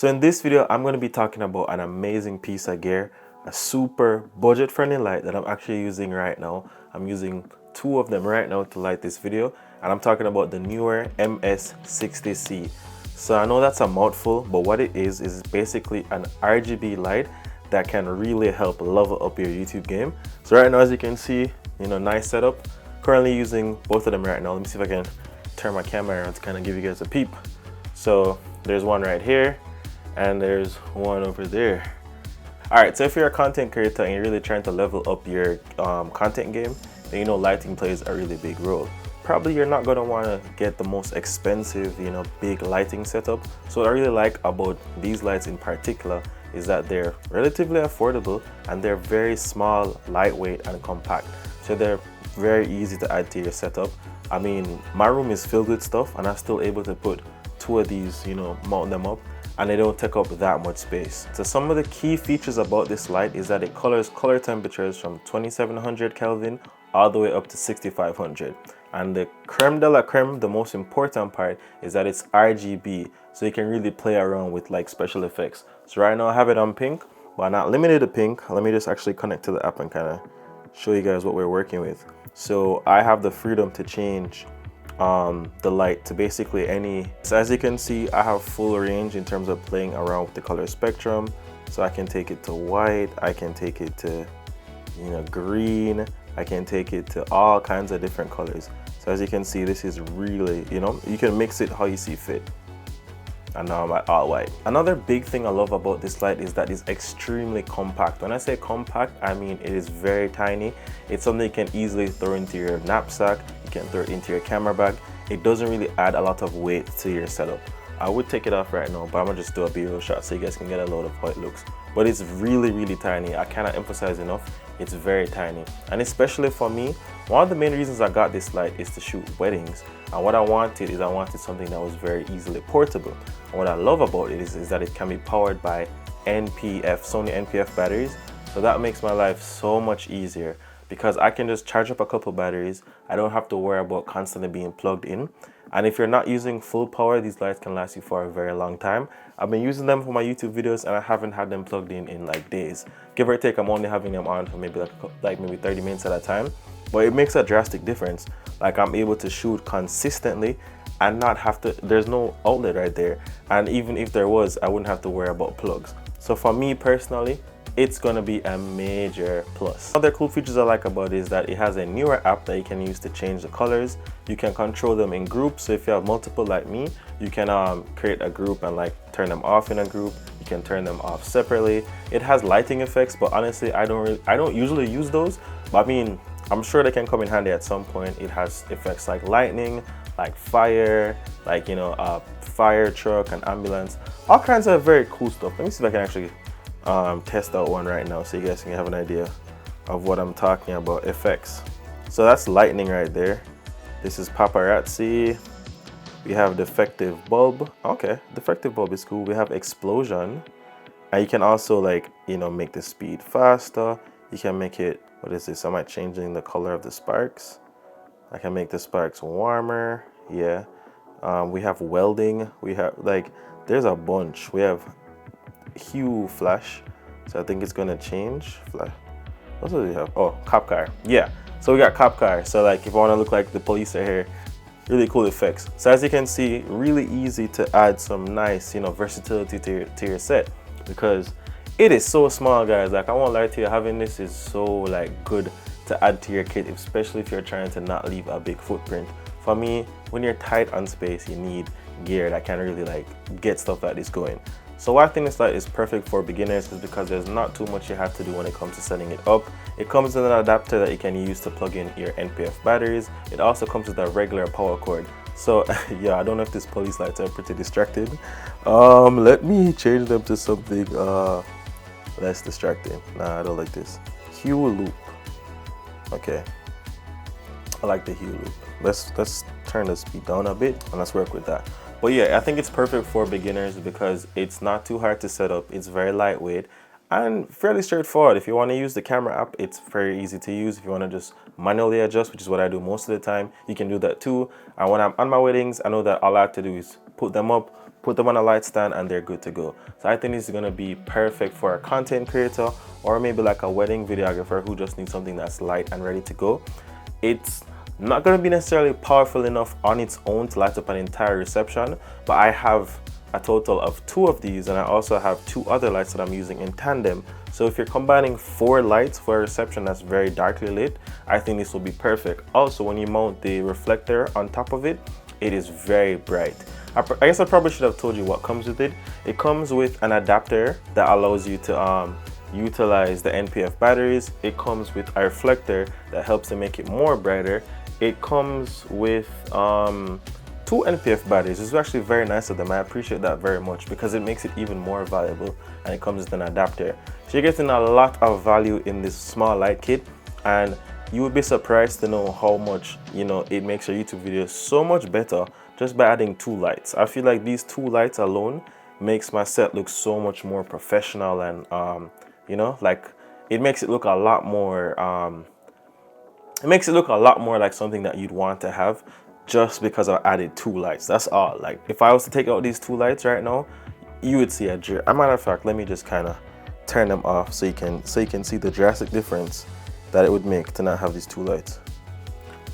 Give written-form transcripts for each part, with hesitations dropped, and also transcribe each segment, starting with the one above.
So in this video, I'm going to be talking about an amazing piece of gear, a super budget-friendly light that I'm actually using right now. I'm using two of them right now to light this video, and I'm talking about the Neewer MS60C. So I know that's a mouthful, but what it is basically an RGB light that can really help level up your YouTube game. So right now, as you can see, nice setup. Currently using both of them right now. Let me see if I can turn my camera around to kind of give you guys a peep. So there's one right here, and there's one over there. All right, so if you're a content creator and you're really trying to level up your content game, then lighting plays a really big role. Probably you're not gonna wanna get the most expensive, big lighting setup. So what I really like about these lights in particular is that they're relatively affordable and they're very small, lightweight, and compact. So they're very easy to add to your setup. I mean, my room is filled with stuff and I'm still able to put two of these, mount them up, and they don't take up that much space. So some of the key features about this light is that it colors color temperatures from 2700 Kelvin all the way up to 6500. And the creme de la creme, the most important part, is that it's RGB, so you can really play around with like special effects. So right now I have it on pink, but I'm not limited to pink. Let me just actually connect to the app and kind of show you guys what we're working with. So I have the freedom to change the light to basically any. So as you can see, I have full range in terms of playing around with the color spectrum. So I can take it to white, I can take it to green, I can take it to all kinds of different colors. So as you can see, this is really, you can mix it how you see fit. And now I'm at all white. Another big thing I love about this light is that it's extremely compact. When I say compact, I mean it is very tiny. It's something you can easily throw into your knapsack, you can throw it into your camera bag. It doesn't really add a lot of weight to your setup. I would take it off right now, but I'm gonna just do a B-roll shot so you guys can get a load of how it looks. But it's really, really tiny. I cannot emphasize enough, it's very tiny. And especially for me, one of the main reasons I got this light is to shoot weddings. And what I wanted something that was very easily portable. And what I love about it is that it can be powered by Sony NPF batteries. So that makes my life so much easier because I can just charge up a couple batteries. I don't have to worry about constantly being plugged in. And if you're not using full power, these lights can last you for a very long time. I've been using them for my YouTube videos and I haven't had them plugged in like days. Give or take, I'm only having them on for maybe maybe 30 minutes at a time. But it makes a drastic difference. Like I'm able to shoot consistently and not have to, there's no outlet right there. And even if there was, I wouldn't have to worry about plugs. So for me personally, it's gonna be a major plus. Other cool features I like about it is that it has a Neewer app that you can use to change the colors. You can control them in groups. So if you have multiple like me, you can create a group and like turn them off in a group. You can turn them off separately. It has lighting effects, but honestly, I don't usually use those. But I mean, I'm sure they can come in handy at some point. It has effects like lightning, like fire, like a fire truck, and ambulance, all kinds of very cool stuff. Let me see if I can actually test out one right now so you guys can have an idea of what I'm talking about. Effects. So that's lightning right there. This is paparazzi. We have defective bulb. Okay, defective bulb is cool. We have explosion, and you can also make the speed faster. You can make it, what is this? Am I changing the color of the sparks? I can make the sparks warmer. Yeah. We have welding. We have there's a bunch. We have hue flash, so I think it's gonna change flash. What do we have? Oh, cop car. Yeah, so we got cop car. So if I want to look like the police are here, really cool effects. So as you can see, really easy to add some nice versatility to your set because it is so small, guys. I won't lie to you, having this is so good to add to your kit, especially if you're trying to not leave a big footprint. For me, when you're tight on space, you need gear that can really get stuff like this going. So why I think this light is perfect for beginners is because there's not too much you have to do when it comes to setting it up. It comes with an adapter that you can use to plug in your NPF batteries. It also comes with a regular power cord. So yeah, I don't know if these police lights are pretty distracted. Let me change them to something less distracting. Nah, I don't like this. Hue loop. Okay, I like the hue loop. Let's turn the speed down a bit and let's work with that. But yeah, I think it's perfect for beginners because it's not too hard to set up. It's very lightweight and fairly straightforward. If you want to use the camera app, it's very easy to use. If you want to just manually adjust, which is what I do most of the time, you can do that too. And when I'm on my weddings, I know that all I have to do is put them up, put them on a light stand, and they're good to go. So I think this is going to be perfect for a content creator, or maybe like a wedding videographer who just needs something that's light and ready to go. It's not going to be necessarily powerful enough on its own to light up an entire reception, but I have a total of 2 of these, and I also have 2 other lights that I'm using in tandem. So if you're combining 4 lights for a reception that's very darkly lit, I think this will be perfect. Also, when you mount the reflector on top of it, it is very bright. I guess I probably should have told you what comes with it. It comes with an adapter that allows you to utilize the NPF batteries. It comes with a reflector that helps to make it more brighter. It comes with 2 NPF batteries. It's actually very nice of them. I appreciate that very much because it makes it even more valuable, and it comes with an adapter. So you're getting a lot of value in this small light kit, and you would be surprised to know how much, you know, it makes your YouTube videos so much better just by adding 2 lights. I feel like these 2 lights alone makes my set look so much more professional, and you know, like it makes it look a lot more like something that you'd want to have, just because I added 2 lights. That's all. Like if I was to take out these 2 lights right now, you would see a matter of fact, let me just kind of turn them off so you can see the drastic difference that it would make to not have these 2 lights.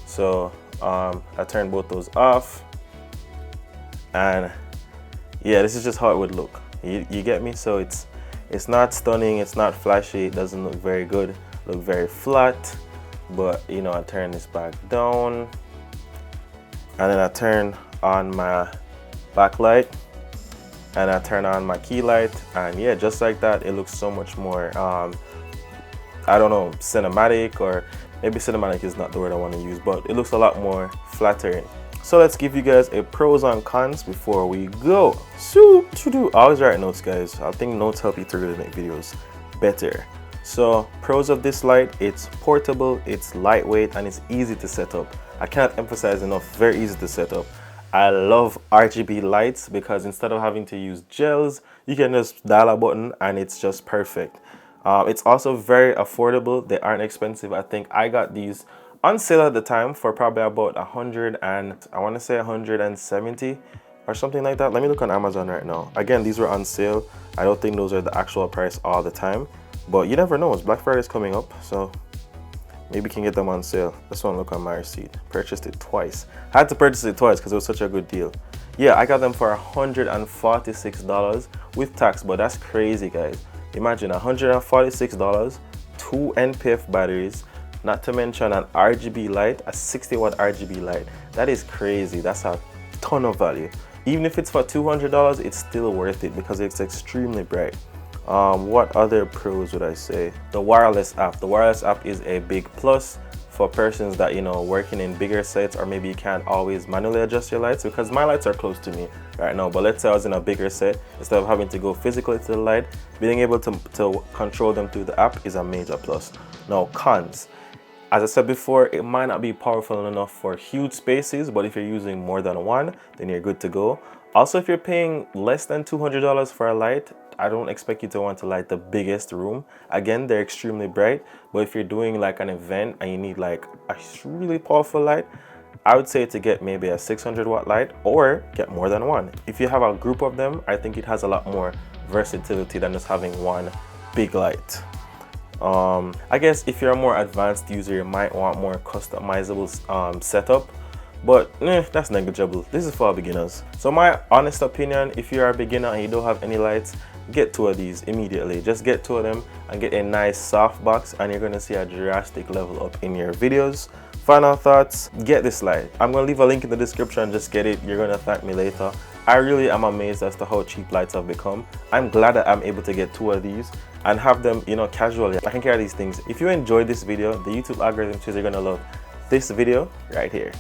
So I turned both those off, and yeah, this is just how it would look. You get me? So it's not stunning, it's not flashy, it doesn't look very good, look very flat. But you know, I turn this back down, and then I turn on my backlight, and I turn on my key light, and yeah, just like that, it looks so much more I don't know, cinematic, or maybe cinematic is not the word I want to use, but it looks a lot more flattering. So let's give you guys a pros and cons before we go. Always write notes, guys. I think notes help you to really make videos better. So pros of this light: it's portable, it's lightweight, and it's easy to set up. I cannot emphasize enough, very easy to set up. I love RGB lights because instead of having to use gels, you can just dial a button and it's just perfect. It's also very affordable. They aren't expensive. I think I got these on sale at the time for probably about 100 and I want to say 170 or something like that. Let me look on Amazon right now. Again, these were on sale. I don't think those are the actual price all the time, but you never know. It's Black Friday is coming up, so maybe you can get them on sale. This one, look on my receipt. Purchased it twice. I had to purchase it twice because it was such a good deal. Yeah, I got them for $146 with tax, but that's crazy, guys. Imagine $146, 2 NPF batteries, not to mention an RGB light, a 60-watt RGB light. That is crazy. That's a ton of value. Even if it's for $200, it's still worth it because it's extremely bright. What other pros would I say? The wireless app. The wireless app is a big plus for persons that, you know, working in bigger sets, or maybe you can't always manually adjust your lights, because my lights are close to me right now. But let's say I was in a bigger set, instead of having to go physically to the light, being able to control them through the app is a major plus. Now, cons. As I said before, it might not be powerful enough for huge spaces, but if you're using more than one, then you're good to go. Also, if you're paying less than $200 for a light, I don't expect you to want to light the biggest room. Again, they're extremely bright, but if you're doing like an event and you need like a really powerful light, I would say to get maybe a 600-watt light or get more than one. If you have a group of them, I think it has a lot more versatility than just having one big light. I guess if you're a more advanced user, you might want more customizable setup, but that's negligible. This is for beginners. So my honest opinion, if you're a beginner and you don't have any lights, get 2 of these immediately. Just get 2 of them and get a nice soft box, and you're gonna see a drastic level up in your videos. Final thoughts: get this light. I'm gonna leave a link in the description. Just get it. You're gonna thank me later. I really am amazed as to how cheap lights have become. I'm glad that I'm able to get 2 of these and have them, you know, casually. I can carry these things. If you enjoyed this video, the YouTube algorithm says you're gonna love this video right here.